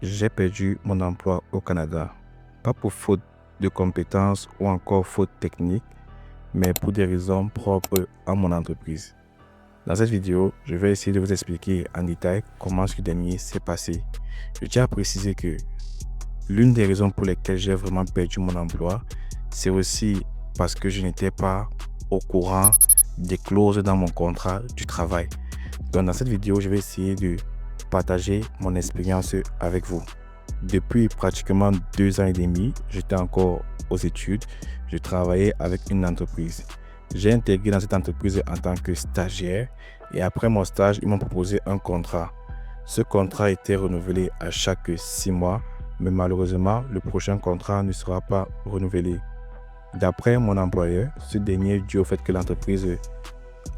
j'ai perdu mon emploi au Canada. Pas pour faute de compétences ou encore faute technique, mais pour des raisons propres à mon entreprise. Dans cette vidéo, je vais essayer de vous expliquer en détail comment ce dernier s'est passé. Je tiens à préciser que l'une des raisons pour lesquelles j'ai vraiment perdu mon emploi, c'est aussi parce que je n'étais pas au courant des clauses dans mon contrat du travail. Donc dans cette vidéo, je vais essayer de partager mon expérience avec vous. Depuis pratiquement 2 ans et demi, j'étais encore aux études. Je travaillais avec une entreprise. J'ai intégré dans cette entreprise en tant que stagiaire et après mon stage, ils m'ont proposé un contrat. Ce contrat était renouvelé à chaque 6 mois, mais malheureusement, le prochain contrat ne sera pas renouvelé. D'après mon employeur, ce dernier dû au fait que l'entreprise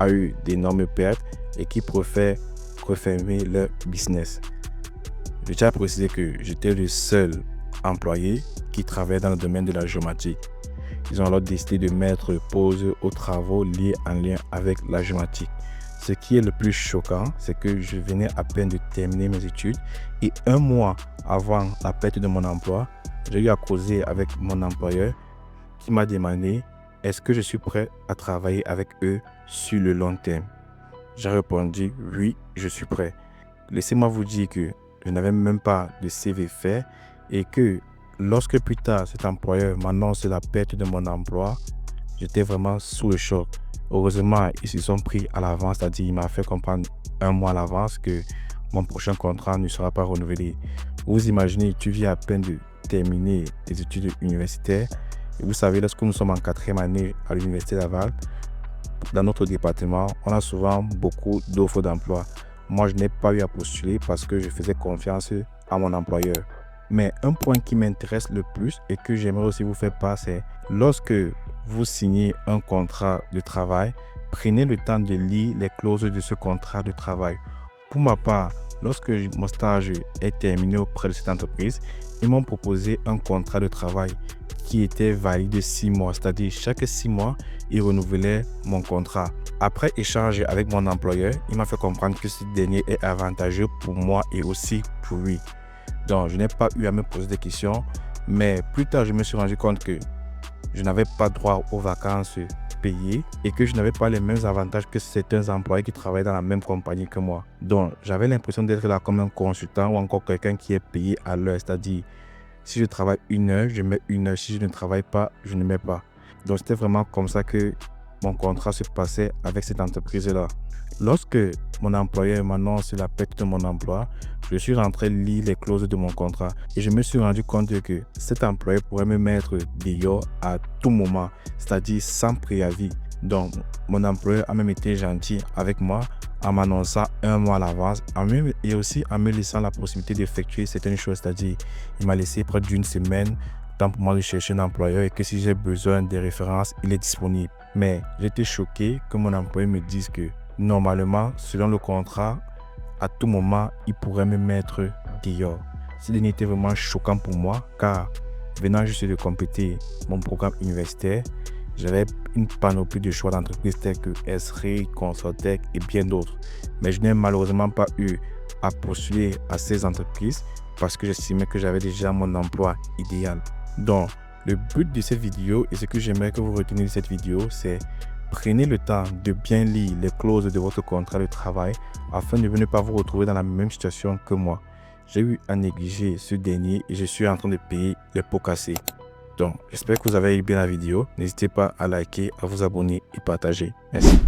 a eu d'énormes pertes et qui préfère refermer leur business. Je tiens à préciser que j'étais le seul employé qui travaillait dans le domaine de la géomatique. Ils ont alors décidé de mettre pause aux travaux liés en lien avec la géomatique. Ce qui est le plus choquant, c'est que je venais à peine de terminer mes études et 1 mois avant la perte de mon emploi, j'ai eu à causer avec mon employeur qui m'a demandé est-ce que je suis prêt à travailler avec eux sur le long terme. J'ai répondu oui, je suis prêt. Laissez-moi vous dire que je n'avais même pas de CV fait et que lorsque plus tard cet employeur m'annonce la perte de mon emploi, j'étais vraiment sous le choc. Heureusement, ils se sont pris à l'avance, c'est-à-dire il m'a fait comprendre 1 mois à l'avance que mon prochain contrat ne sera pas renouvelé. Vous imaginez, tu viens à peine de terminer tes études universitaires et vous savez, lorsque nous sommes en 4e année à l'université Laval, dans notre département, on a souvent beaucoup d'offres d'emploi. Moi, je n'ai pas eu à postuler parce que je faisais confiance à mon employeur. Mais un point qui m'intéresse le plus et que j'aimerais aussi vous faire part, c'est lorsque vous signez un contrat de travail, prenez le temps de lire les clauses de ce contrat de travail. Pour ma part, lorsque mon stage est terminé auprès de cette entreprise, ils m'ont proposé un contrat de travail qui était valide de 6 mois, c'est-à-dire chaque 6 mois, ils renouvelaient mon contrat. Après échange avec mon employeur, il m'a fait comprendre que ce dernier est avantageux pour moi et aussi pour lui. Donc, je n'ai pas eu à me poser des questions, mais plus tard, je me suis rendu compte que je n'avais pas droit aux vacances payées et que je n'avais pas les mêmes avantages que certains employés qui travaillaient dans la même compagnie que moi. Donc, j'avais l'impression d'être là comme un consultant ou encore quelqu'un qui est payé à l'heure, c'est-à-dire si je travaille 1 heure, je mets 1 heure. Si je ne travaille pas, je ne mets pas. Donc, c'était vraiment comme ça que mon contrat se passait avec cette entreprise-là. Lorsque mon employeur m'annonce la perte de mon emploi, je suis rentré lire les clauses de mon contrat et je me suis rendu compte que cet employeur pourrait me mettre dehors à tout moment, c'est-à-dire sans préavis. Donc, mon employeur a même été gentil avec moi en m'annonçant 1 mois à l'avance et aussi en me laissant la possibilité d'effectuer certaines choses, c'est-à-dire il m'a laissé près d'1 semaine temps pour moi de chercher un employeur et que si j'ai besoin des références, il est disponible. Mais j'étais choqué que mon employeur me dise que normalement, selon le contrat, à tout moment, il pourrait me mettre dehors. Ce dernier était vraiment choquant pour moi car venant juste de compléter mon programme universitaire, j'avais une panoplie de choix d'entreprises telles que Esri, Consortec et bien d'autres. Mais je n'ai malheureusement pas eu à postuler à ces entreprises parce que j'estimais que j'avais déjà mon emploi idéal. Donc, le but de cette vidéo et ce que j'aimerais que vous reteniez de cette vidéo, c'est prenez le temps de bien lire les clauses de votre contrat de travail afin de ne pas vous retrouver dans la même situation que moi. J'ai eu à négliger ce dernier et je suis en train de payer les pots cassés. Donc, j'espère que vous avez aimé la vidéo. N'hésitez pas à liker, à vous abonner et partager. Merci.